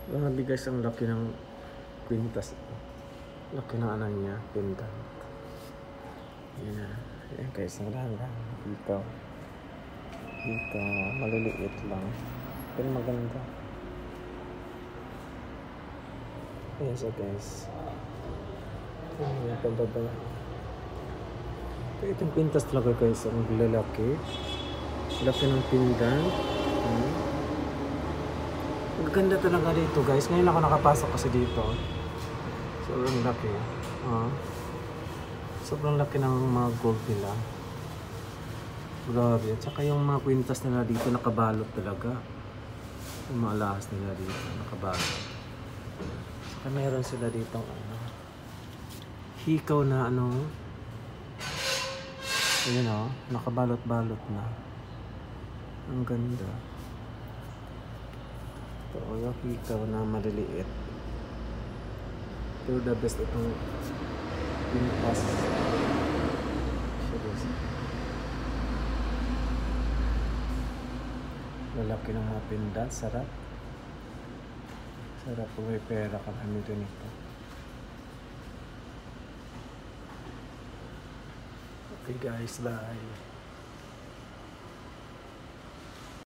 Grabe guys, ang laki ng pintas. Laki ng ano niya, pintan. Yan. Yan guys, ang dahan-dahan. Ikaw. Ikaw, maliliit lang. Pero maganda. Ayan siya guys. Ayan, pababa. Itong pintas talaga guys, ang lalaki. Laki ng pindan. Ang ganda talaga dito guys. Ngayon ako nakapasok kasi dito. Sobrang laki. Sobrang laki ng mga gold nila. Grabe. At saka yung mga kwintas nila dito nakabalot talaga. Yung mga alahas nila dito nakabalot. Saka meron sila dito hikaw na ayan nakabalot-balot na. Ang ganda. Ito yung hikaw na maliliit. Pero the best itong pintas. Lalaki ng mga pindan. Sarap. Sarap kung may pera kami nito. Okay guys, bye.